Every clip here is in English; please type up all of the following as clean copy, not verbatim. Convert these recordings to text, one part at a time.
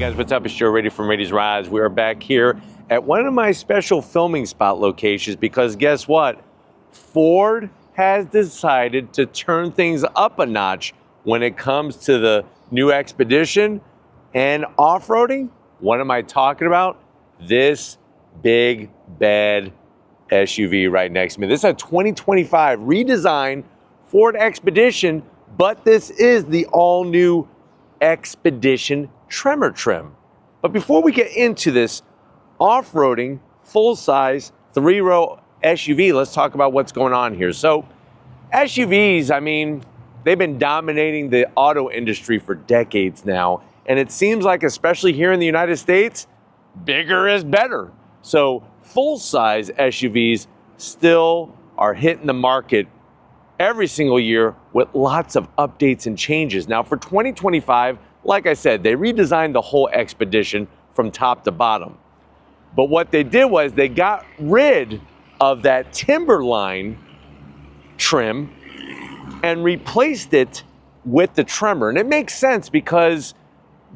guys, what's up? It's Joe Raiti from Raiti's Rides. We are back here at one of my special filming spot locations because guess what? Ford has decided to turn things up a notch when it comes to the new Expedition and off-roading. What am I talking about? This big, bad SUV right next to me. This is a 2025 redesigned Ford Expedition, but this is the all-new Expedition Tremor trim. But before we get into this off-roading, full-size, three-row SUV, let's talk about what's going on here. So SUVs, I mean, they've been dominating the auto industry for decades now. And it seems like, especially here in the United States, bigger is better. So full-size SUVs still are hitting the market every single year with lots of updates and changes. Now for 2025, like I said, they redesigned the whole Expedition from top to bottom. But what they did was they got rid of that Timberline trim and replaced it with the Tremor. And it makes sense because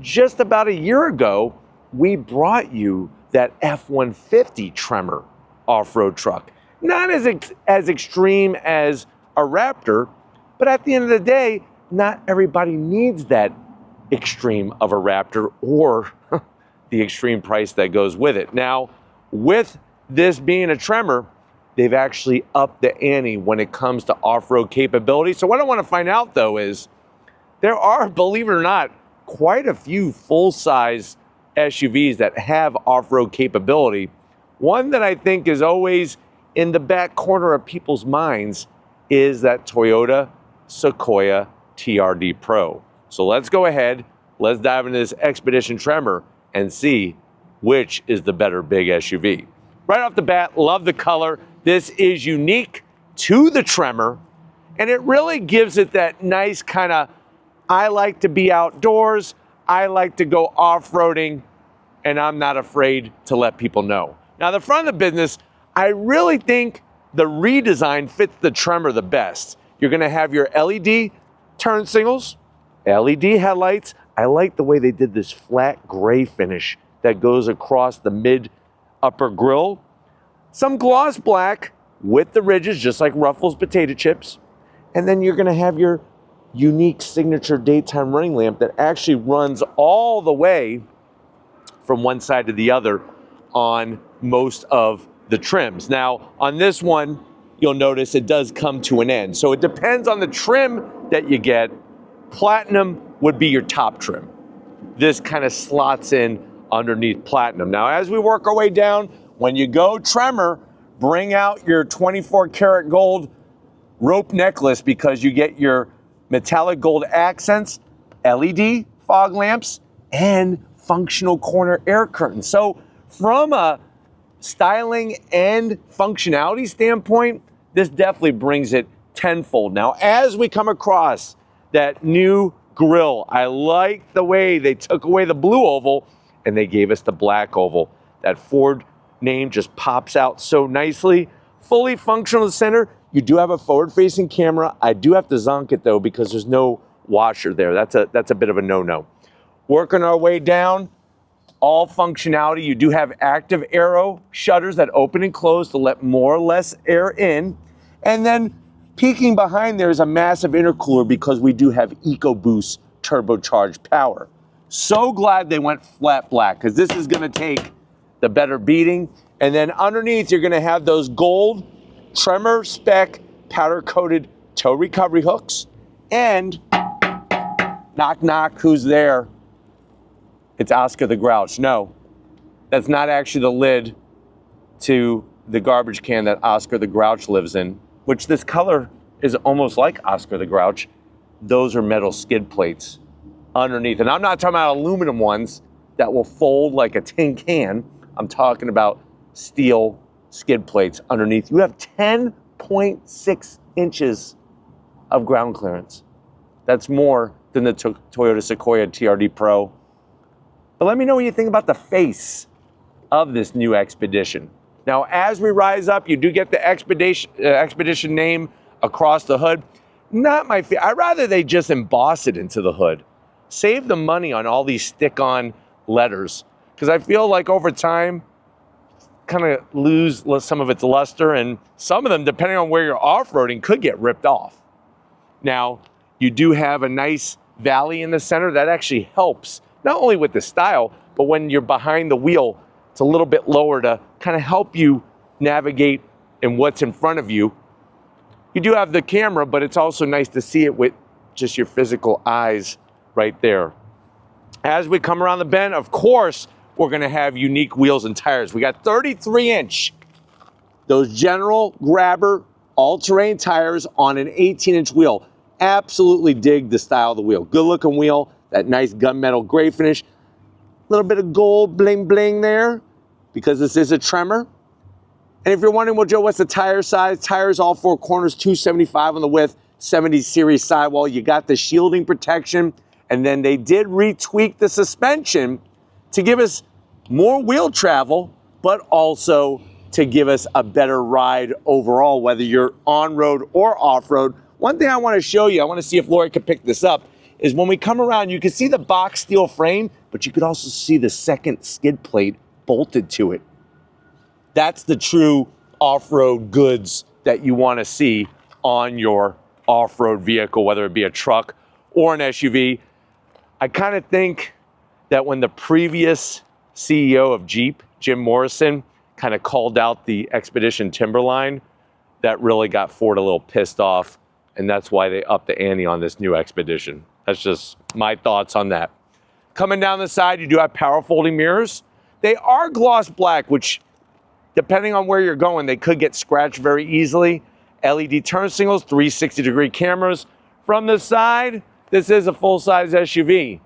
just about a year ago, we brought you that F-150 Tremor off-road truck. Not as extreme as a Raptor, but at the end of the day, not everybody needs that extreme of a Raptor or the extreme price that goes with it. Now, with this being a Tremor, they've actually upped the ante when it comes to off-road capability. So what I want to find out though is there are, believe it or not, quite a few full-size SUVs that have off-road capability. One that I think is always in the back corner of people's minds is that Toyota Sequoia TRD Pro. So let's go ahead, let's dive into this Expedition Tremor and see which is the better big SUV. Right off the bat, love the color. This is unique to the Tremor, and it really gives it that nice kind of, I like to be outdoors, I like to go off-roading, and I'm not afraid to let people know. Now, the front of the business, I really think the redesign fits the Tremor the best. You're gonna have your LED turn signals, LED headlights. I like the way they did this flat gray finish that goes across the mid-upper grille. Some gloss black with the ridges, just like Ruffles potato chips. And then you're gonna have your unique signature daytime running lamp that actually runs all the way from one side to the other on most of the trims. Now, on this one, you'll notice it does come to an end. So it depends on the trim that you get. Platinum would be your top trim. This kind of slots in underneath Platinum. Now, as we work our way down, when you go Tremor, bring out your 24 karat gold rope necklace because you get your metallic gold accents, LED fog lamps, and functional corner air curtains. So from a styling and functionality standpoint, this definitely brings it tenfold. Now, as we come across that new grille, I like the way they took away the blue oval and they gave us the black oval. That Ford name just pops out so nicely. Fully functional in the center. You do have a forward-facing camera. I do have to zonk it though because there's no washer there. That's a bit of a no-no. Working our way down, all functionality. You do have active aero shutters that open and close to let more or less air in. And then peeking behind there is a massive intercooler because we do have EcoBoost turbocharged power. So glad they went flat black because this is gonna take the better beating. And then underneath, you're gonna have those gold Tremor spec powder coated tow recovery hooks. And knock, knock, who's there? It's Oscar the Grouch. No, that's not actually the lid to the garbage can that Oscar the Grouch lives in, which this color is almost like Oscar the Grouch. Those are metal skid plates underneath. And I'm not talking about aluminum ones that will fold like a tin can. I'm talking about steel skid plates underneath. You have 10.6 inches of ground clearance. That's more than the Toyota Sequoia TRD Pro. But let me know what you think about the face of this new Expedition. Now, as we rise up, you do get the Expedition name across the hood. Not my favorite. I'd rather they just emboss it into the hood. Save the money on all these stick-on letters, because I feel like over time, kind of lose some of its luster, and some of them, depending on where you're off-roading, could get ripped off. Now, you do have a nice valley in the center that actually helps, not only with the style, but when you're behind the wheel, it's a little bit lower to kind of help you navigate in what's in front of you. You do have the camera, but it's also nice to see it with just your physical eyes right there. As we come around the bend, of course, we're gonna have unique wheels and tires. We got 33-inch, those general grabber all-terrain tires on an 18-inch wheel. Absolutely dig the style of the wheel. Good looking wheel, that nice gunmetal gray finish. A little bit of gold bling bling there because this is a Tremor. And if you're wondering, well, Joe, what's the tire size? Tires all four corners, 275 on the width, 70 series sidewall. You got the shielding protection, and then they did retweak the suspension to give us more wheel travel, but also to give us a better ride overall, whether you're on-road or off-road. One thing I want to show you, I want to see if Lori could pick this up, is when we come around, you can see the box steel frame, but you could also see the second skid plate bolted to it. That's the true off-road goods that you want to see on your off-road vehicle, whether it be a truck or an SUV. I kind of think that when the previous CEO of Jeep, Jim Morrison, kind of called out the Expedition Timberline, that really got Ford a little pissed off, and that's why they upped the ante on this new Expedition. That's just my thoughts on that. Coming down the side, you do have power folding mirrors. They are gloss black, which, depending on where you're going, they could get scratched very easily. LED turn signals, 360-degree cameras. From the side, this is a full-size SUV.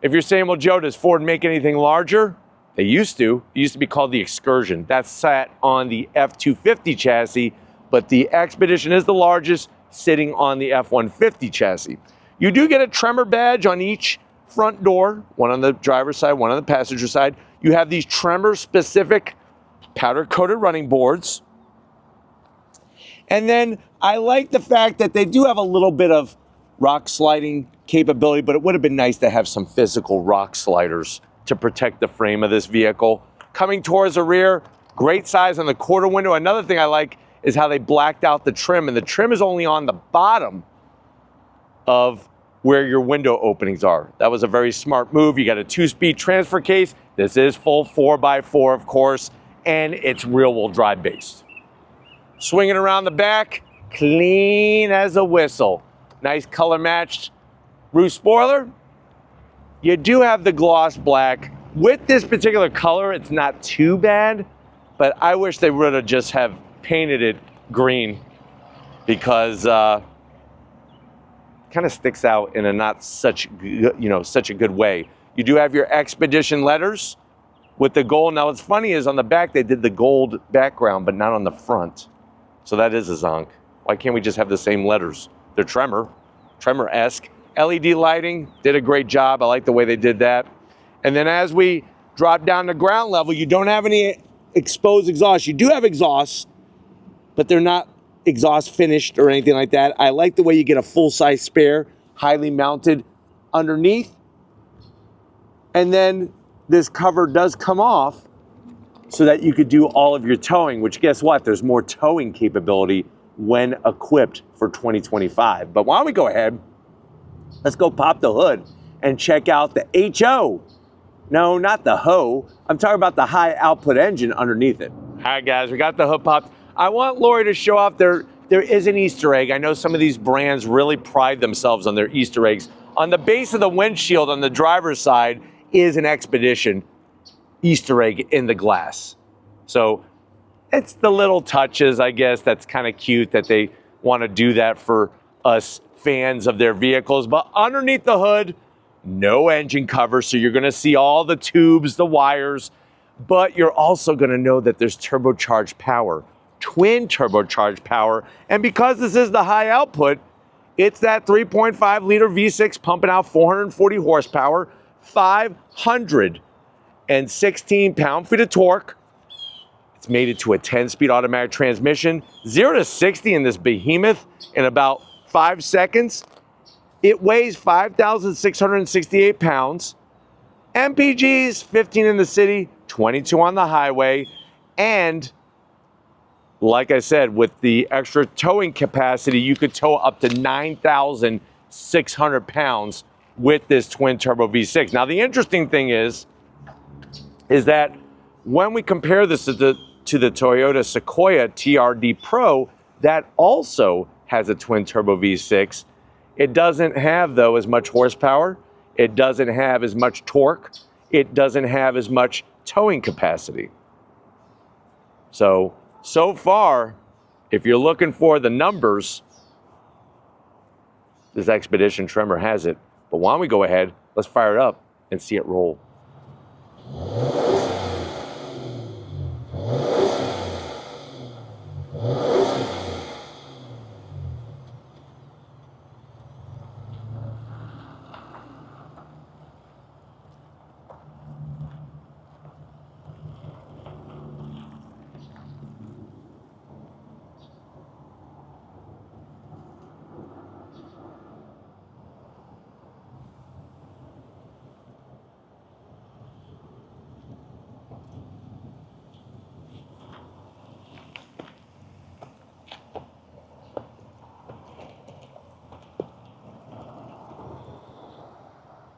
If you're saying, well, Joe, does Ford make anything larger? They used to. It used to be called the Excursion. That's sat on the F-250 chassis, but the Expedition is the largest, sitting on the F-150 chassis. You do get a Tremor badge on each front door, one on the driver's side, one on the passenger side. You have these Tremor-specific powder-coated running boards. And then I like the fact that they do have a little bit of rock sliding capability, but it would have been nice to have some physical rock sliders to protect the frame of this vehicle. Coming towards the rear, great size on the quarter window. Another thing I like is how they blacked out the trim, and the trim is only on the bottom of where your window openings are. That was a very smart move. You got a 2-speed transfer case. This is full 4x4, of course, and it's rear-wheel drive based. Swinging around the back, clean as a whistle. Nice color matched roof spoiler. You do have the gloss black. With this particular color, it's not too bad, but I wish they would have just have painted it green, because kind of sticks out in a not such, such a good way. You do have your Expedition letters with the gold. Now, what's funny is on the back, they did the gold background, but not on the front. So that is a zonk. Why can't we just have the same letters? They're Tremor-esque. LED lighting, did a great job. I like the way they did that. And then as we drop down to ground level, you don't have any exposed exhaust. You do have exhausts, but they're not exhaust finished or anything like that. I like the way you get a full-size spare, highly mounted underneath. And then this cover does come off so that you could do all of your towing, which guess what? There's more towing capability when equipped for 2025. But why don't we go ahead, let's go pop the hood and check out the HO. No, not the HO. I'm talking about the high output engine underneath it. All right, guys, we got the hood popped. I want Lori to show off there is an Easter egg. I know some of these brands really pride themselves on their Easter eggs. On the base of the windshield on the driver's side is an Expedition Easter egg in the glass. So it's the little touches, I guess, that's kind of cute that they want to do that for us fans of their vehicles. But underneath the hood, no engine cover, so you're going to see all the tubes, the wires, but you're also going to know that there's turbocharged power, twin turbocharged power. And because this is the high output, it's that 3.5 liter V6 pumping out 440 horsepower, 516 pound-feet of torque. It's made it to a 10-speed automatic transmission, 0 to 60 in this behemoth in about 5 seconds. It weighs 5,668 pounds. MPGs, 15 in the city, 22 on the highway, and like I said, with the extra towing capacity, you could tow up to 9,600 pounds with this twin turbo V6. Now, the interesting thing is that when we compare this to the Toyota Sequoia TRD Pro, that also has a twin turbo V6. It doesn't have, though, as much horsepower. It doesn't have as much torque. It doesn't have as much towing capacity. So far, if you're looking for the numbers, this Expedition Tremor has it. But why don't we go ahead, let's fire it up and see it roll.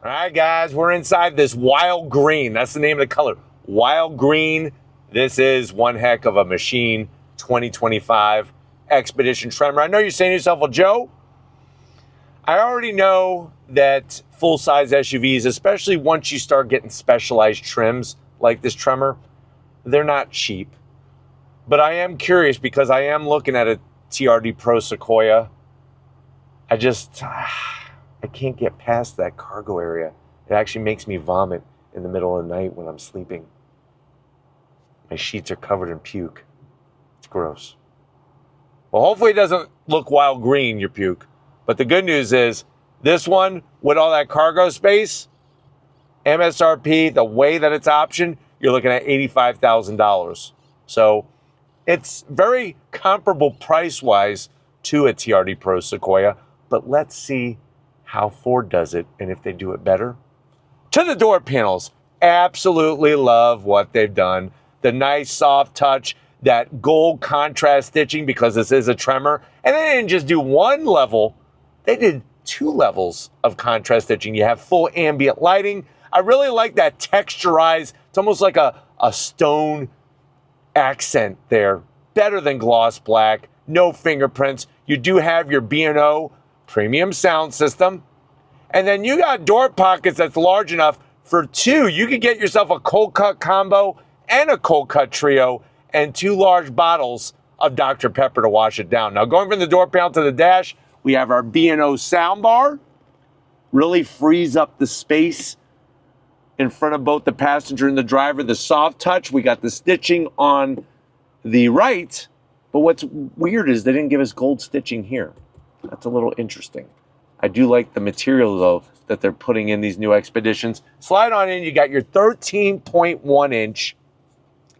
All right, guys, we're inside this wild green. That's the name of the color. Wild green. This is one heck of a machine. 2025 Expedition Tremor. I know you're saying to yourself, well, Joe, I already know that full-size SUVs, especially once you start getting specialized trims like this Tremor, they're not cheap. But I am curious because I am looking at a TRD Pro Sequoia. I can't get past that cargo area. It actually makes me vomit in the middle of the night when I'm sleeping. My sheets are covered in puke. It's gross. Well, hopefully it doesn't look wild green, your puke. But the good news is, this one, with all that cargo space, MSRP, the way that it's optioned, you're looking at $85,000. So it's very comparable price-wise to a TRD Pro Sequoia. But let's see how Ford does it and if they do it better. To the door panels, absolutely love what they've done. The nice soft touch, that gold contrast stitching because this is a Tremor. And they didn't just do one level, they did 2 levels of contrast stitching. You have full ambient lighting. I really like that texturized, it's almost like a stone accent there. Better than gloss black, no fingerprints. You do have your B&O premium sound system. And then you got door pockets that's large enough for 2. You could get yourself a cold cut combo and a cold cut trio and 2 large bottles of Dr. Pepper to wash it down. Now, going from the door panel to the dash, we have our B&O sound bar. Really frees up the space in front of both the passenger and the driver. The soft touch, we got the stitching on the right. But what's weird is they didn't give us gold stitching here. That's a little interesting. I do like the material, though, that they're putting in these new Expeditions. Slide on in, you got your 13.1-inch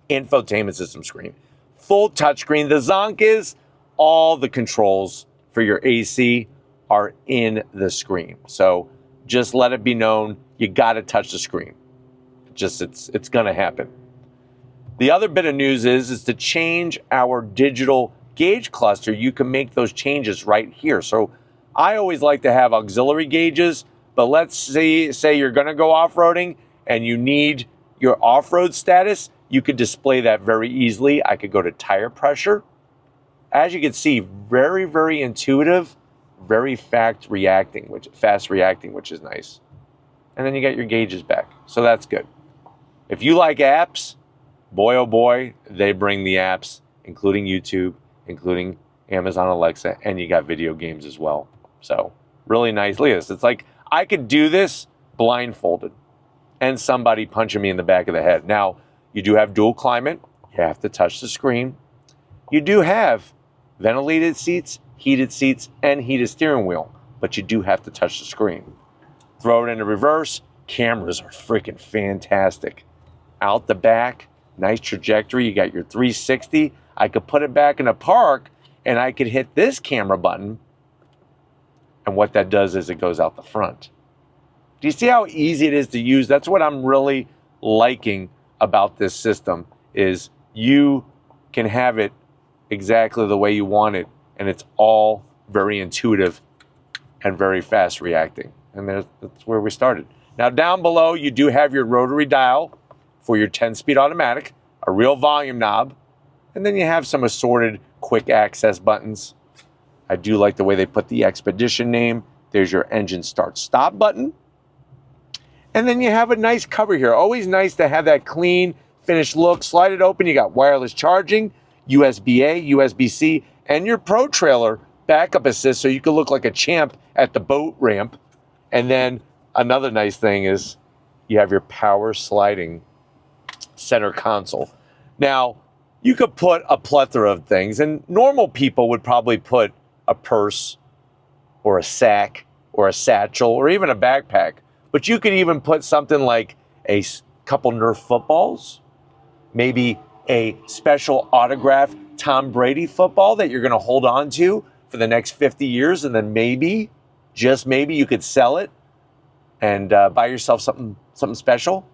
infotainment system screen. Full touchscreen. The zonk is all the controls for your AC are in the screen. So just let it be known, you got to touch the screen. It's going to happen. The other bit of news is to change our digital gauge cluster, you can make those changes right here. So I always like to have auxiliary gauges, but let's say you're going to go off-roading and you need your off-road status, you could display that very easily. I could go to tire pressure. As you can see, very, very intuitive, very fast reacting, which is nice. And then you get your gauges back. So that's good. If you like apps, boy, oh boy, they bring the apps, including YouTube, including Amazon Alexa, and you got video games as well. So really nice. Look at this. It's like I could do this blindfolded and somebody punching me in the back of the head. Now, you do have dual climate. You have to touch the screen. You do have ventilated seats, heated seats, and heated steering wheel, but you do have to touch the screen. Throw it into reverse. Cameras are freaking fantastic. Out the back, nice trajectory. You got your 360. I could put it back in a park and I could hit this camera button. And what that does is it goes out the front. Do you see how easy it is to use? That's what I'm really liking about this system, is you can have it exactly the way you want it, and it's all very intuitive and very fast reacting. And that's where we started. Now down below, you do have your rotary dial for your 10-speed automatic, a real volume knob, and then you have some assorted quick access buttons. I do like the way they put the Expedition name. There's your engine start stop button. And then you have a nice cover here. Always nice to have that clean, finished look. Slide it open, you got wireless charging, USB-A, USB-C, and your Pro Trailer backup assist, so you can look like a champ at the boat ramp. And then another nice thing is you have your power sliding center console. Now, you could put a plethora of things, and normal people would probably put a purse or a sack or a satchel or even a backpack. But you could even put something like a couple Nerf footballs, maybe a special autographed Tom Brady football that you're going to hold on to for the next 50 years, and then maybe, just maybe, you could sell it and buy yourself something special.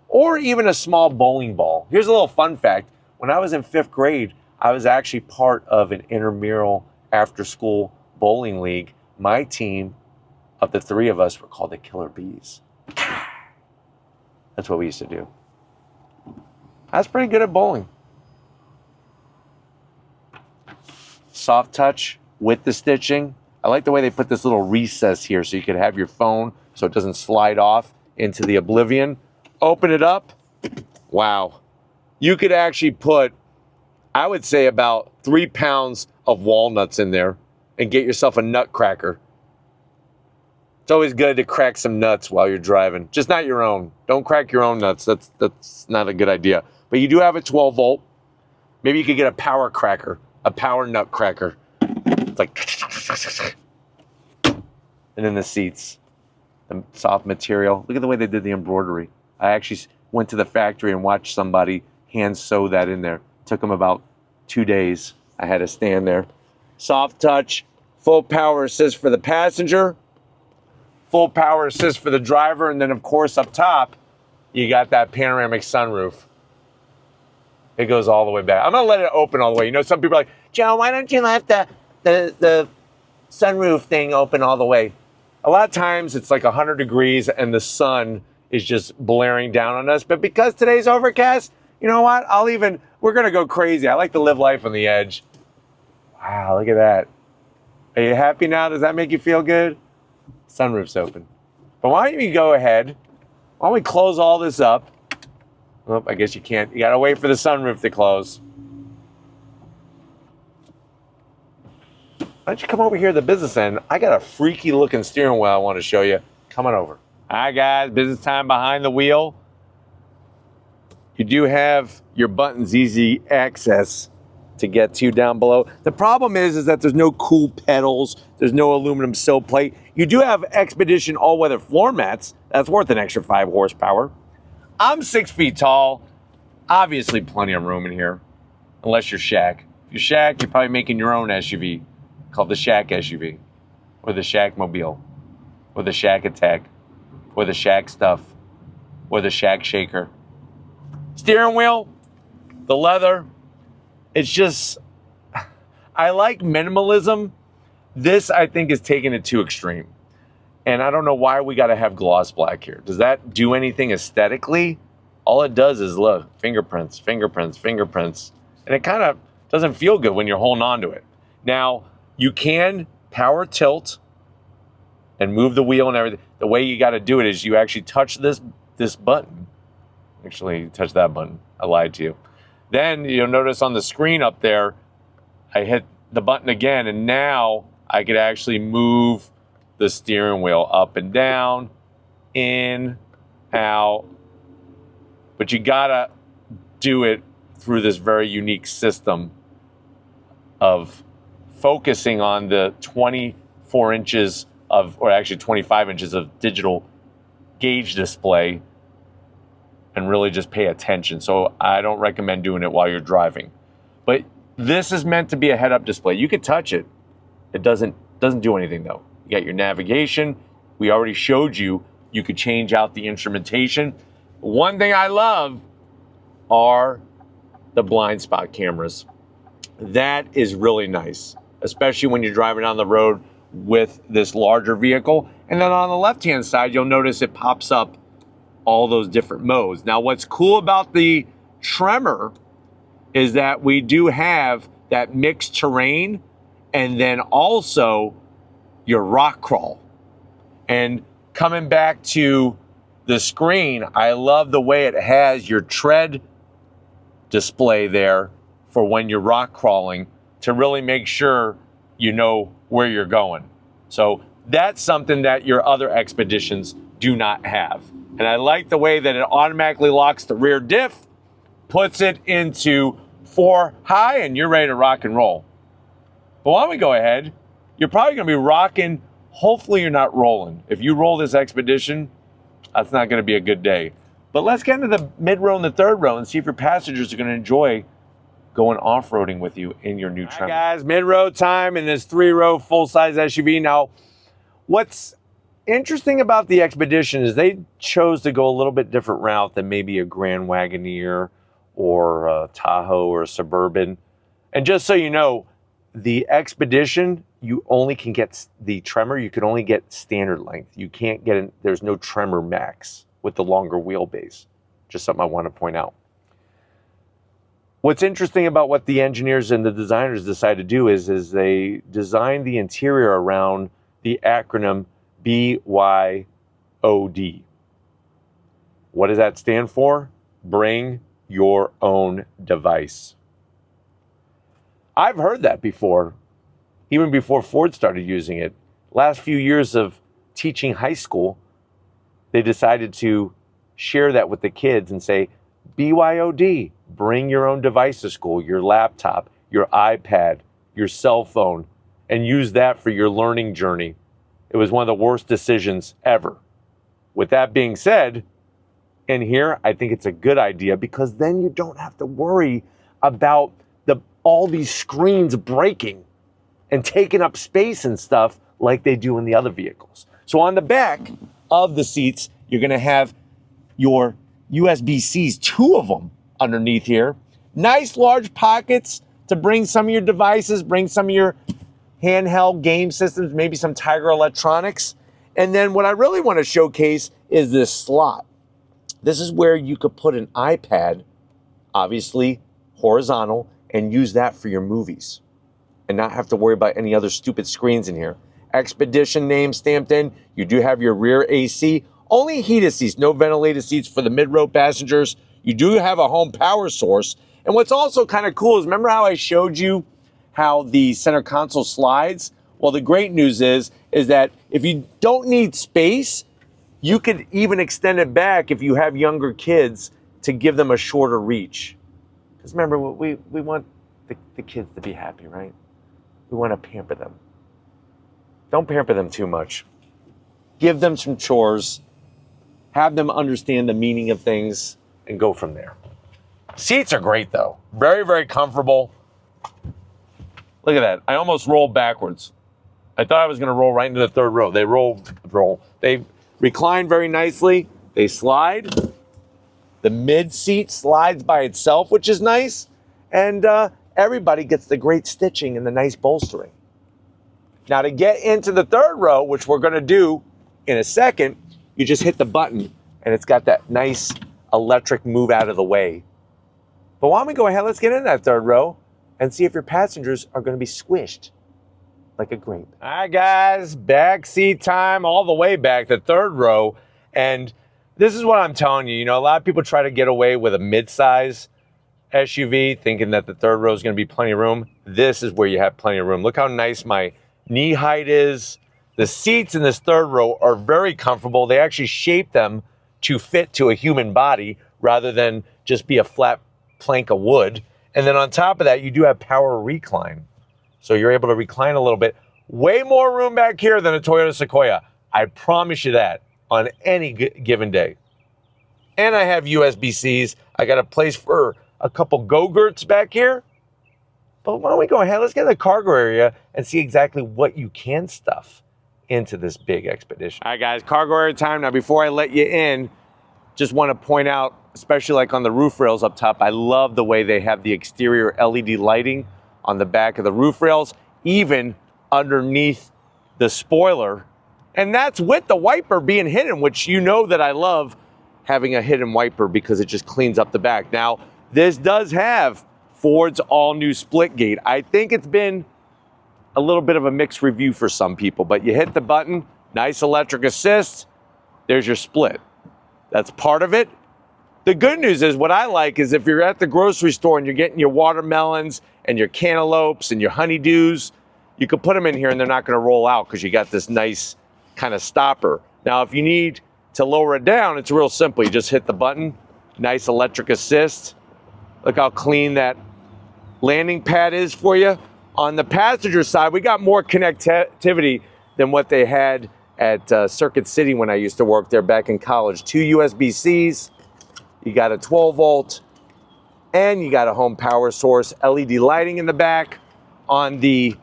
Or even a small bowling ball. Here's a little fun fact. When I was in 5th grade, I was actually part of an intramural after-school bowling league. My team, of the 3 of us, were called the Killer Bees. That's what we used to do. I was pretty good at bowling. Soft touch with the stitching. I like the way they put this little recess here so you could have your phone so it doesn't slide off into the oblivion. Open it up. Wow. You could actually put, I would say, about 3 pounds of walnuts in there and get yourself a nutcracker. It's always good to crack some nuts while you're driving. Just not your own. Don't crack your own nuts. That's not a good idea. But you do have a 12 volt. Maybe you could get a power cracker, a power nutcracker. It's like, and then the seats, the soft material. Look at the way they did the embroidery. I actually went to the factory and watched somebody hand sew that in there. Took them about 2 days. I had to stand there. Soft touch, full power assist for the passenger, full power assist for the driver, and then of course up top, you got that panoramic sunroof. It goes all the way back. I'm gonna let it open all the way. You know, some people are like, Joe, why don't you let the sunroof thing open all the way? A lot of times it's like 100 degrees and the sun is just blaring down on us. But because today's overcast, you know what? We're gonna go crazy. I like to live life on the edge. Wow, look at that. Are you happy now? Does that make you feel good? Sunroof's open. But why don't you go ahead? Why don't we close all this up? Oh, I guess you can't. You gotta wait for the sunroof to close. Why don't you come over here to the business end? I got a freaky looking steering wheel I want to show you. Come on over. All right, guys, business time behind the wheel. You do have your buttons, easy access to get to down below. The problem is that there's no cool pedals. There's no aluminum sill plate. You do have Expedition all-weather floor mats. That's worth an extra 5 horsepower. I'm 6 feet tall. Obviously plenty of room in here, unless you're Shaq. If you're Shaq, you're probably making your own SUV called the Shaq SUV, or the Shaq Mobile, or the Shaq Attack, or the Shaq Stuff, or the Shaq Shaker. Steering wheel, the leather, it's just, I like minimalism. This, I think, is taking it too extreme. And I don't know why we got to have gloss black here. Does that do anything aesthetically? All it does is, look, fingerprints, fingerprints, fingerprints. And it kind of doesn't feel good when you're holding on to it. Now, you can power tilt and move the wheel and everything. The way you got to do it is you actually touch this button. Actually, you touch that button. I lied to you. Then you'll notice on the screen up there, I hit the button again, and now I could actually move the steering wheel up and down, in, out. But you gotta do it through this very unique system of focusing on the 24 inches of, or actually 25 inches of digital gauge display, and really just pay attention. So I don't recommend doing it while you're driving. But this is meant to be a head-up display. You could touch it. It doesn't do anything though. You got your navigation. We already showed you You could change out the instrumentation. One thing I love are the blind spot cameras. That is really nice, especially when you're driving on the road with this larger vehicle. And then on the left-hand side, you'll notice it pops up all those different modes. Now, what's cool about the Tremor is that we do have that mixed terrain and then also your rock crawl. And coming back to the screen, I love the way it has your tread display there for when you're rock crawling to really make sure you know where you're going. So that's something that your other Expeditions do not have. And I like the way that it automatically locks the rear diff, puts it into 4 high, and you're ready to rock and roll. But why don't we go ahead? You're probably gonna be rocking. Hopefully you're not rolling. If you roll this Expedition, that's not gonna be a good day. But let's get into the mid row and the third row and see if your passengers are gonna enjoy going off-roading with you in your new Tremor. All right, guys, mid-row time in this 3-row full-size SUV. Now, what's interesting about the Expedition is they chose to go a little bit different route than maybe a Grand Wagoneer or a Tahoe or a Suburban. And just so you know, the Expedition, you only can get the Tremor, you can only get standard length. You can't get, there's no Tremor Max with the longer wheelbase. Just something I want to point out. What's interesting about what the engineers and the designers decided to do is they designed the interior around the acronym BYOD. What does that stand for? Bring your own device. I've heard that before, even before Ford started using it. Last few years of teaching high school, they decided to share that with the kids and say, BYOD, bring your own device to school, your laptop, your iPad, your cell phone, and use that for your learning journey. It was one of the worst decisions ever. With that being said, in here, I think it's a good idea because then you don't have to worry about all these screens breaking and taking up space and stuff like they do in the other vehicles. So on the back of the seats, you're gonna have your USB-Cs, 2 of them underneath here. Nice large pockets to bring some of your devices, bring some of your handheld game systems, maybe some Tiger electronics. And then what I really want to showcase is this slot. This is where you could put an iPad, obviously horizontal, and use that for your movies and not have to worry about any other stupid screens in here. Expedition name stamped in. You do have your rear AC. Only heated seats, no ventilated seats for the mid-row passengers. You do have a home power source. And what's also kind of cool is, remember how I showed you how the center console slides? Well, the great news is that if you don't need space, you could even extend it back if you have younger kids to give them a shorter reach. Because remember, we want the kids to be happy, right? We want to pamper them. Don't pamper them too much. Give them some chores. Have them understand the meaning of things and go from there. Seats are great though. Very, very comfortable. Look at that. I almost rolled backwards. I thought I was going to roll right into the third row. They roll. They recline very nicely. They slide. The mid seat slides by itself, which is nice. And everybody gets the great stitching and the nice bolstering. Now to get into the third row, which we're going to do in a second, you just hit the button and it's got that nice electric move out of the way. But why don't we go ahead, let's get into that third row and see if your passengers are going to be squished like a grape. All right, guys, back seat time all the way back, the third row. And this is what I'm telling you. You know, a lot of people try to get away with a mid-size SUV thinking that the third row is going to be plenty of room. This is where you have plenty of room. Look how nice my knee height is. The seats in this third row are very comfortable. They actually shape them to fit to a human body rather than just be a flat plank of wood. And then on top of that, you do have power recline. So you're able to recline a little bit. Way more room back here than a Toyota Sequoia. I promise you that on any given day. And I have USB-Cs. I got a place for a couple Go-Gurts back here. But why don't we go ahead, let's get in the cargo area and see exactly what you can stuff into this big Expedition. All right, guys, cargo area time. Now, before I let you in, just want to point out, especially like on the roof rails up top, I love the way they have the exterior LED lighting on the back of the roof rails, even underneath the spoiler. And that's with the wiper being hidden, which you know that I love having a hidden wiper because it just cleans up the back. Now, this does have Ford's all-new split gate. I think it's been a little bit of a mixed review for some people, but you hit the button, nice electric assist, there's your split. That's part of it. The good news is, what I like is if you're at the grocery store and you're getting your watermelons and your cantaloupes and your honeydews, you can put them in here and they're not gonna roll out because you got this nice kind of stopper. Now, if you need to lower it down, it's real simple. You just hit the button, nice electric assist. Look how clean that landing pad is for you. On the passenger side, we got more connectivity than what they had at Circuit City when I used to work there back in college. 2 USB-Cs, you got a 12 volt, and you got a home power source, LED lighting in the back. On the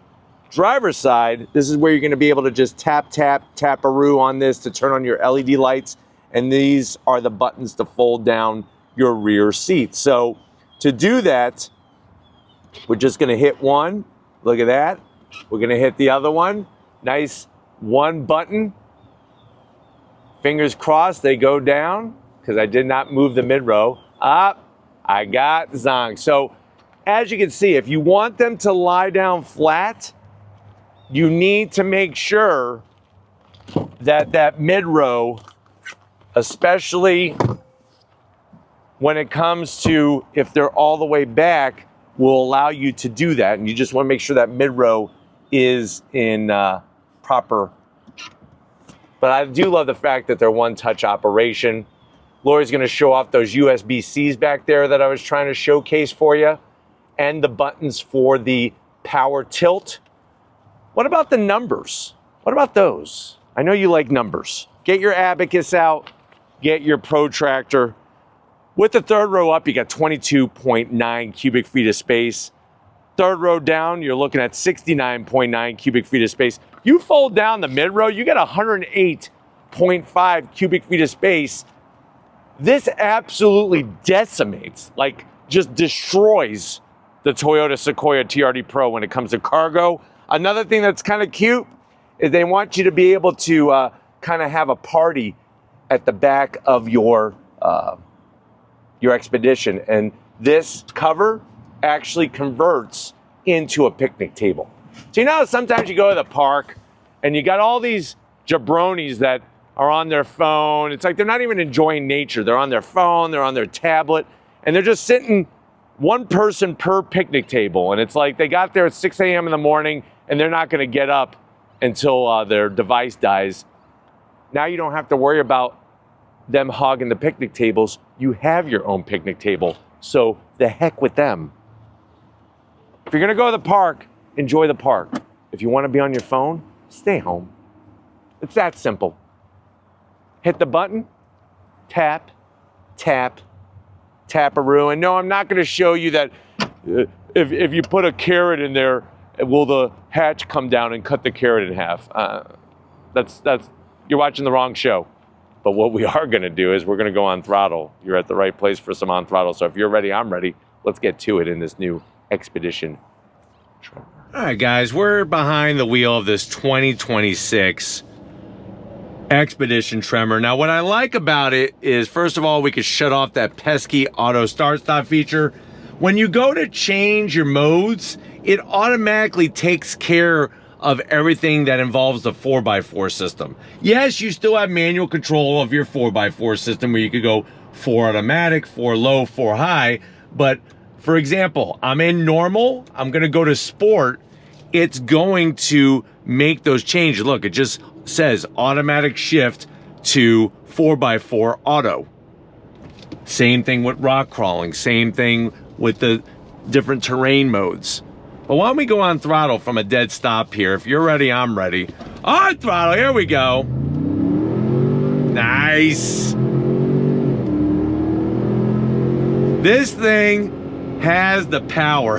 driver's side, this is where you're gonna be able to just tap-a-roo on this to turn on your LED lights, and these are the buttons to fold down your rear seat. So to do that, we're just gonna hit one. Look at that. We're gonna hit the other one. Nice one button. Fingers crossed they go down, because I did not move the mid-row. Up, I got zonked. So as you can see, if you want them to lie down flat, you need to make sure that that mid-row, especially when it comes to if they're all the way back, will allow you to do that. And you just want to make sure that mid-row is in proper. But I do love the fact that they're one-touch operation. Lori's going to show off those USB-Cs back there that I was trying to showcase for you, and the buttons for the power tilt. What about the numbers? What about those? I know you like numbers. Get your abacus out, get your protractor. With the third row up, you got 22.9 cubic feet of space. Third row down, you're looking at 69.9 cubic feet of space. You fold down the mid row, you got 108.5 cubic feet of space. This absolutely decimates, like just destroys the Toyota Sequoia TRD Pro when it comes to cargo. Another thing that's kind of cute is they want you to be able to kind of have a party at the back of your Expedition, and this cover actually converts into a picnic table. So you know, sometimes you go to the park and you got all these jabronis that are on their phone. It's like they're not even enjoying nature. They're on their phone, they're on their tablet, and they're just sitting one person per picnic table. And it's like they got there at 6 a.m. in the morning and they're not gonna get up until their device dies. Now you don't have to worry about them hogging the picnic tables. You have your own picnic table, so the heck with them. If you're gonna go to the park, enjoy the park. If you wanna be on your phone, stay home. It's that simple. Hit the button, tap, tap, tap-a-roo. And no, I'm not gonna show you that if you put a carrot in there, will the hatch come down and cut the carrot in half? You're watching the wrong show. But what we are gonna do is we're gonna go on throttle. You're at the right place for some on throttle. So if you're ready, I'm ready. Let's get to it in this new Expedition Tremor. All right, guys, we're behind the wheel of this 2026 Expedition Tremor. Now, what I like about it is, first of all, we could shut off that pesky auto start-stop feature. When you go to change your modes, it automatically takes care of everything that involves the 4x4 system. Yes, you still have manual control of your 4x4 system where you could go 4 automatic, 4 low, 4 high. But for example, I'm in normal, I'm gonna go to sport. It's going to make those changes. Look, it just says automatic shift to 4x4 auto. Same thing with rock crawling, same thing with the different terrain modes. But why don't we go on throttle from a dead stop here? If you're ready, I'm ready. On throttle, here we go. Nice. This thing has the power.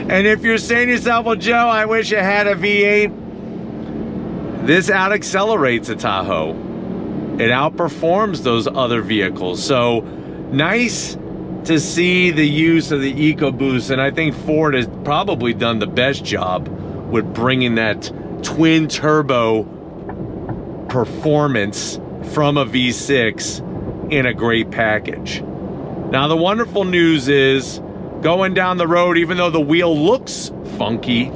And if you're saying to yourself, well, Joe, I wish I had a V8. this out-accelerates a Tahoe. It outperforms those other vehicles. So nice to see the use of the EcoBoost, and I think Ford has probably done the best job with bringing that twin turbo performance from a V6 in a great package. Now the wonderful news is, going down the road, even though the wheel looks funky,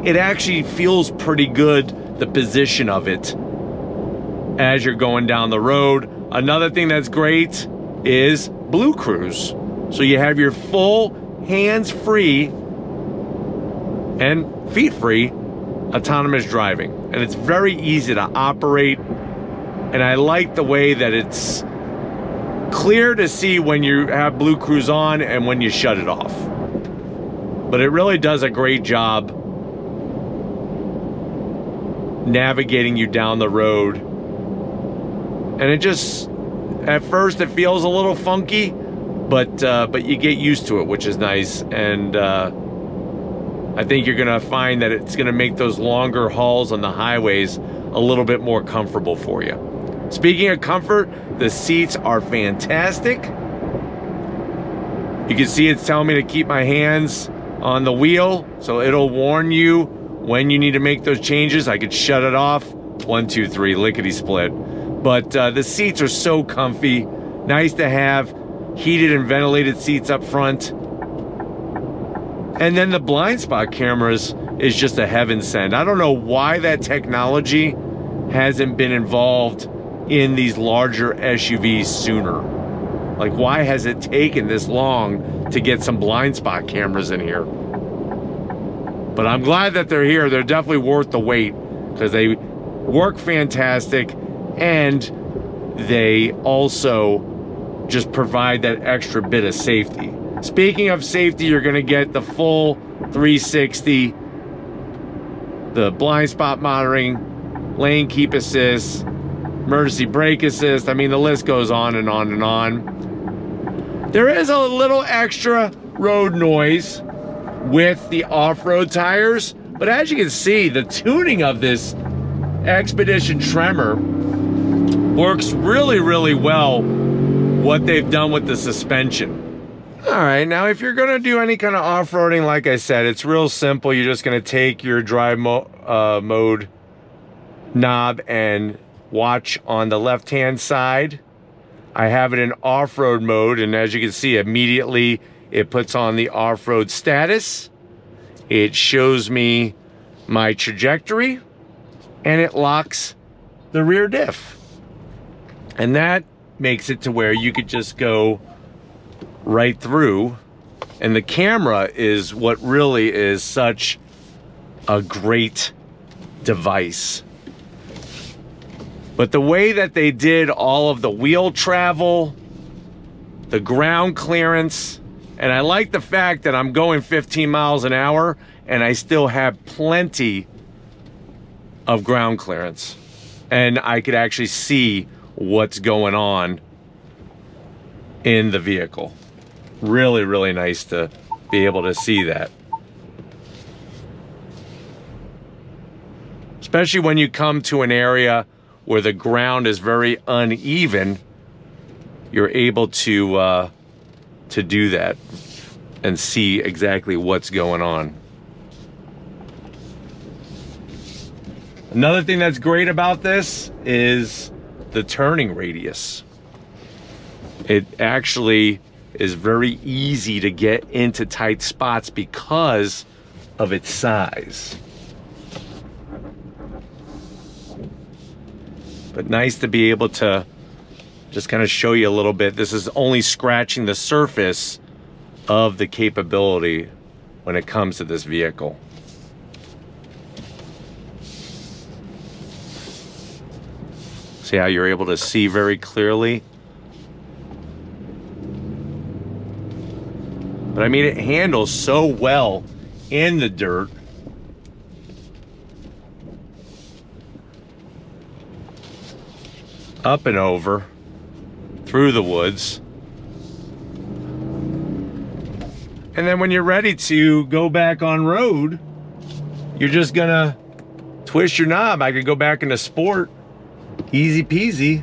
it actually feels pretty good, the position of it, as you're going down the road. Another thing that's great is Blue Cruise. So you have your full hands-free and feet-free autonomous driving. And it's very easy to operate. And I like the way that it's clear to see when you have Blue Cruise on and when you shut it off. But it really does a great job navigating you down the road. And it just, at first it feels a little funky, but you get used to it, which is nice. And I think you're gonna find that it's gonna make those longer hauls on the highways a little bit more comfortable for you. Speaking of comfort, the seats are fantastic. You can see it's telling me to keep my hands on the wheel, so it'll warn you when you need to make those changes. I could shut it off. 1, 2, 3, lickety split. But the seats are so comfy. Nice to have heated and ventilated seats up front. And then the blind spot cameras is just a heaven send. I don't know why that technology hasn't been involved in these larger SUVs sooner. Like, why has it taken this long to get some blind spot cameras in here? But I'm glad that they're here. They're definitely worth the wait because they work fantastic, and they also just provide that extra bit of safety. Speaking of safety, you're gonna get the full 360, the blind spot monitoring, lane keep assist, emergency brake assist. I mean, the list goes on and on and on. There is a little extra road noise with the off-road tires, but as you can see, the tuning of this Expedition Tremor works really, really well, what they've done with the suspension. All right, now if you're gonna do any kind of off-roading, like I said, it's real simple. You're just gonna take your drive mode knob and watch on the left-hand side. I have it in off-road mode, and as you can see, immediately it puts on the off-road status. It shows me my trajectory, and it locks the rear diff. And that makes it to where you could just go right through. And the camera is what really is such a great device. But the way that they did all of the wheel travel, the ground clearance, and I like the fact that I'm going 15 miles an hour and I still have plenty of ground clearance. And I could actually see what's going on in the vehicle. Really, really nice to be able to see that. Especially when you come to an area where the ground is very uneven, you're able to do that and see exactly what's going on. Another thing that's great about this is the turning radius. It actually is very easy to get into tight spots because of its size. But nice to be able to just kind of show you a little bit. This is only scratching the surface of the capability when it comes to this vehicle. See how you're able to see very clearly? But I mean, it handles so well in the dirt. Up and over, through the woods. And then when you're ready to go back on road, you're just gonna twist your knob. I could go back into sport. Easy peasy,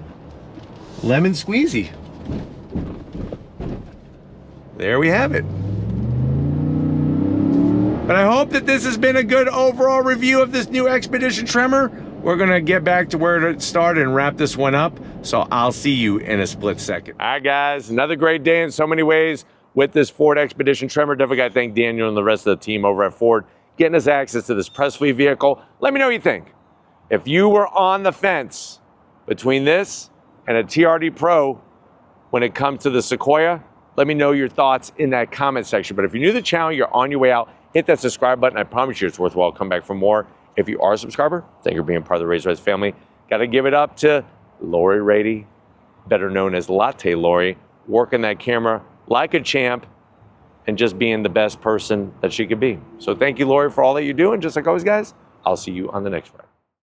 lemon squeezy. There we have it. But I hope that this has been a good overall review of this new Expedition Tremor. We're gonna get back to where it started and wrap this one up. So I'll see you in a split second. All right, guys, another great day in so many ways with this Ford Expedition Tremor. Definitely gotta thank Daniel and the rest of the team over at Ford getting us access to this press fleet vehicle. Let me know what you think. If you were on the fence between this and a TRD Pro when it comes to the Sequoia, let me know your thoughts in that comment section. But if you're new to the channel, you're on your way out, hit that subscribe button. I promise you it's worthwhile. Come back for more. If you are a subscriber, thank you for being part of the Raised Rise family. Got to give it up to Lori Raiti, better known as Latte Lori, working that camera like a champ and just being the best person that she could be. So thank you, Lori, for all that you do. And just like always, guys, I'll see you on the next one.